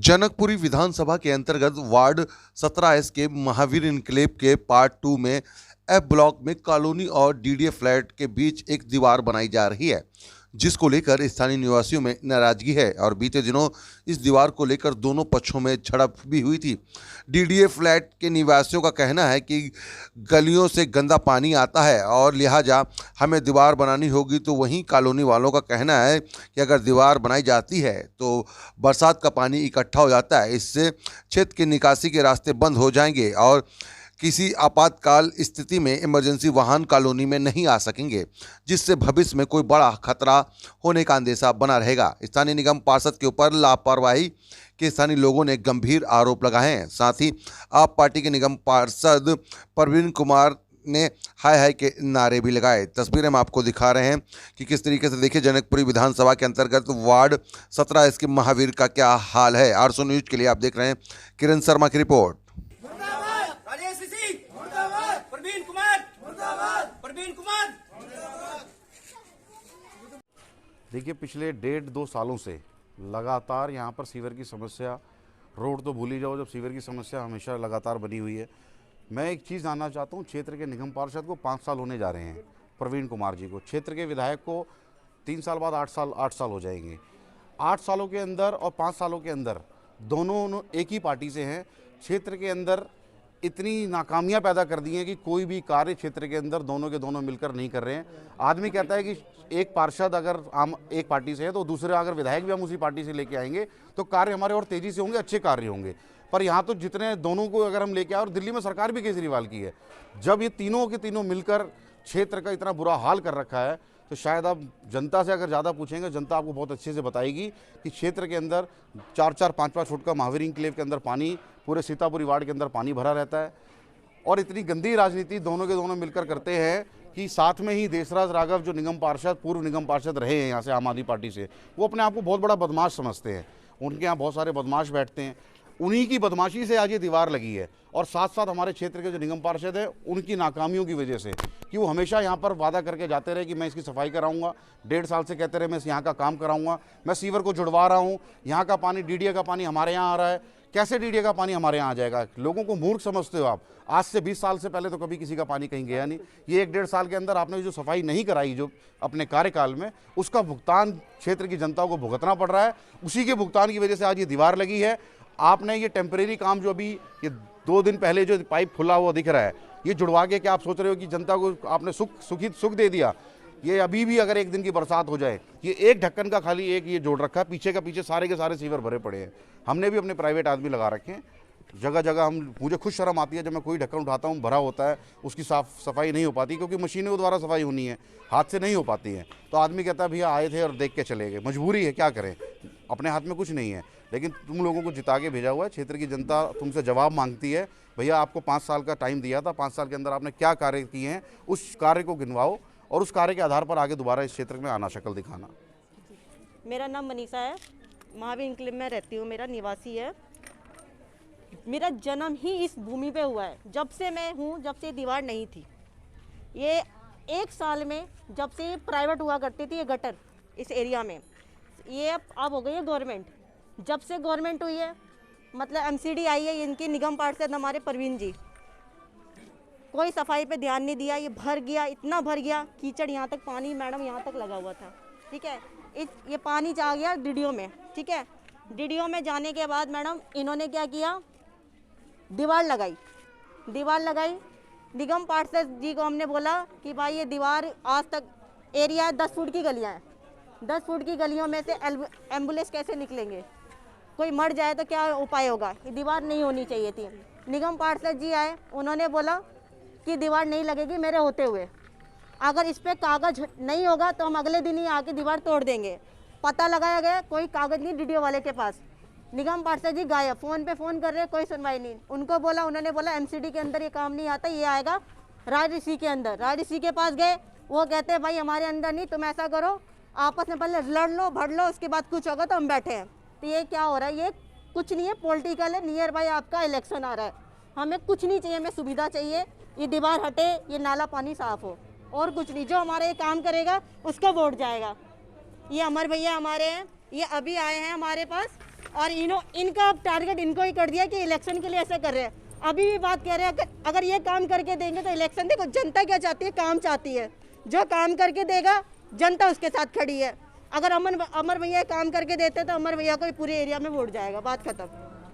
जनकपुरी विधानसभा के अंतर्गत ward 17S के महावीर इनक्लेव के पार्ट 2 में एफ ब्लॉक में कॉलोनी और डीडीए फ्लैट के बीच एक दीवार बनाई जा रही है, जिसको लेकर स्थानीय निवासियों में नाराजगी है और बीते दिनों इस दीवार को लेकर दोनों पक्षों में झड़प भी हुई थी। डीडीए फ्लैट के निवासियों का कहना है कि गलियों से गंदा पानी आता है और लिहाजा हमें दीवार बनानी होगी, तो वहीं कॉलोनी वालों का कहना है कि अगर दीवार बनाई जाती है तो बरसात का पानी इकट्ठा हो जाता है, इससे क्षेत्र की निकासी के रास्ते बंद हो जाएंगे और किसी आपातकाल स्थिति में इमरजेंसी वाहन कॉलोनी में नहीं आ सकेंगे, जिससे भविष्य में कोई बड़ा खतरा होने का अंदेशा बना रहेगा। स्थानीय निगम पार्षद के ऊपर लापरवाही के स्थानीय लोगों ने गंभीर आरोप लगाए हैं। साथ ही आप पार्टी के निगम पार्षद प्रवीण कुमार ने हाय हाय के नारे भी लगाए। तस्वीरें हम आपको दिखा रहे हैं कि किस तरीके से देखिए जनकपुरी विधानसभा के अंतर्गत वार्ड 17 के महावीर का क्या हाल है। 800 न्यूज के लिए आप देख रहे हैं किरण शर्मा की रिपोर्ट। देखिए, पिछले 1.5-2 सालों से लगातार यहाँ पर सीवर की समस्या, रोड तो भूल ही जाओ, जब सीवर की समस्या हमेशा लगातार बनी हुई है। मैं एक चीज़ जानना चाहता हूँ, क्षेत्र के निगम पार्षद को 5 साल होने जा रहे हैं, प्रवीण कुमार जी को। क्षेत्र के विधायक को 3 साल बाद 8 साल हो जाएंगे। 8 सालों के अंदर और 5 सालों के अंदर दोनों एक ही पार्टी से हैं। क्षेत्र के अंदर इतनी नाकामियां पैदा कर दी हैं कि कोई भी कार्य क्षेत्र के अंदर दोनों के दोनों मिलकर नहीं कर रहे हैं। आदमी कहता है कि एक पार्षद अगर हम एक पार्टी से है तो दूसरे अगर विधायक भी हम उसी पार्टी से लेके आएंगे तो कार्य हमारे और तेजी से होंगे, अच्छे कार्य होंगे। पर यहाँ तो जितने दोनों को अगर हम लेके आए, और दिल्ली में सरकार भी केजरीवाल की है, जब ये तीनों के तीनों मिलकर क्षेत्र का इतना बुरा हाल कर रखा है, तो शायद आप जनता से अगर ज़्यादा पूछेंगे, जनता आपको बहुत अच्छे से बताएगी कि क्षेत्र के अंदर 4-4, 5-5 फुट का महावीर इनक्लेव के अंदर पानी, पूरे सीतापुरी वार्ड के अंदर पानी भरा रहता है। और इतनी गंदी राजनीति दोनों के दोनों मिलकर करते हैं कि साथ में ही देशराज राघव, जो निगम पार्षद, पूर्व निगम पार्षद रहे हैं यहाँ से आम आदमी पार्टी से, वो अपने आप को बहुत बड़ा बदमाश समझते हैं। उनके यहाँ बहुत सारे बदमाश बैठते हैं, उन्हीं की बदमाशी से आज ये दीवार लगी है। और साथ साथ हमारे क्षेत्र के जो निगम पार्षद है, उनकी नाकामियों की वजह से, कि वो हमेशा यहाँ पर वादा करके जाते रहे कि मैं इसकी सफाई कराऊंगा, 1.5 साल से कहते रहे मैं यहाँ का काम कराऊंगा, मैं सीवर को जुड़वा रहा हूँ, यहाँ का पानी, डीडीए का पानी हमारे यहाँ आ रहा है। कैसे डीडीए का पानी हमारे यहाँ आ जाएगा? लोगों को मूर्ख समझते हो आप। आज से 20 साल से पहले तो कभी किसी का पानी कहीं गया नहीं। ये 1-1.5 साल के अंदर आपने जो सफाई नहीं कराई जो अपने कार्यकाल में, उसका भुगतान क्षेत्र की जनता को भुगतना पड़ रहा है। उसी के भुगतान की वजह से आज ये दीवार लगी है। आपने ये टेम्परेरी काम, जो अभी ये 2 दिन पहले जो पाइप खुला हुआ दिख रहा है, ये जुड़वा के क्या आप सोच रहे हो कि जनता को आपने सुख दे दिया? ये अभी भी अगर एक दिन की बरसात हो जाए, ये एक ढक्कन का खाली एक ये जोड़ रखा है, पीछे का पीछे सारे के सारे सीवर भरे पड़े हैं। हमने भी अपने प्राइवेट आदमी लगा रखे हैं जगह जगह। मुझे खुद शर्म आती है जब मैं कोई ढक्कन उठाता हूँ, भरा होता है, उसकी सफाई नहीं हो पाती, क्योंकि मशीनों द्वारा सफाई होनी है, हाथ से नहीं हो पाती है। तो आदमी कहता है भैया आए थे और देख के चले गए, मजबूरी है, क्या करें, अपने हाथ में कुछ नहीं है। लेकिन तुम लोगों को जिता के भेजा हुआ है, क्षेत्र की जनता तुमसे जवाब मांगती है। भैया आपको 5 साल का टाइम दिया था, 5 साल के अंदर आपने क्या कार्य किए हैं, उस कार्य को गिनवाओ और उस कार्य के आधार पर आगे दोबारा इस क्षेत्र में आना, शक्ल दिखाना। मेरा नाम मनीषा है, महावीर इनक्लेव में रहती हूँ, मेरा निवासी है। मेरा जन्म ही इस भूमि पे हुआ है। जब से मैं हूँ, जब से दीवार नहीं थी, ये 1 साल में जब से ये प्राइवेट हुआ करती थी, ये गटर इस एरिया में, ये अब हो गई है गवर्नमेंट। जब से गवर्नमेंट हुई है, मतलब एमसीडी आई है, इनकी निगम पार्षद हमारे प्रवीण जी, कोई सफाई पे ध्यान नहीं दिया। ये भर गया, इतना भर गया, कीचड़, यहाँ तक पानी मैडम यहाँ तक लगा हुआ था, ठीक है। ये पानी जा गया डीडीओ में, ठीक है। डीडीओ में जाने के बाद मैडम इन्होंने क्या किया, दीवार लगाई। निगम पार्षद जी को हमने बोला कि भाई ये दीवार आज तक एरिया 10 फुट की गलियाँ हैं, 10 फुट की गलियों में से एम्बुलेंस कैसे निकलेंगे, कोई मर जाए तो क्या उपाय होगा, ये दीवार नहीं होनी चाहिए थी। निगम पार्षद जी आए, उन्होंने बोला कि दीवार नहीं लगेगी मेरे होते हुए, अगर इस पर कागज नहीं होगा तो हम अगले दिन ही आके दीवार तोड़ देंगे। पता लगाया गया, कोई कागज नहीं डीडीओ वाले के पास। निगम पार्षद जी गायब, फ़ोन पे फ़ोन कर रहे, कोई सुनवाई नहीं। उन्होंने बोला एमसीडी के अंदर ये काम नहीं आता, ये आएगा राजऋषि के अंदर। राजऋषि के पास गए, वो कहते हैं भाई हमारे अंदर नहीं, तुम ऐसा करो आपस में पहले लड़ लो, भड़ लो, उसके बाद कुछ होगा तो हम बैठे हैं। तो ये क्या हो रहा है, ये कुछ नहीं है, पॉलिटिकल है। नियर बाय आपका इलेक्शन आ रहा है, हमें कुछ नहीं चाहिए, हमें सुविधा चाहिए, ये दीवार हटे, ये नाला पानी साफ हो, और कुछ नहीं। जो हमारे ये काम करेगा उसका वोट जाएगा। ये अमर भैया हमारे हैं, ये अभी आए हैं हमारे पास, और इनका टारगेट इनको ही कर दिया कि इलेक्शन के लिए ऐसा कर रहे हैं। अभी भी बात कह रहे हैं अगर ये काम करके देंगे तो इलेक्शन, देखो जनता क्या चाहती है, काम चाहती है। जो काम करके देगा जनता उसके साथ खड़ी है। अगर अमर भैया काम करके देते तो अमर भैया को पूरे एरिया में वोट जाएगा, बात खत्म।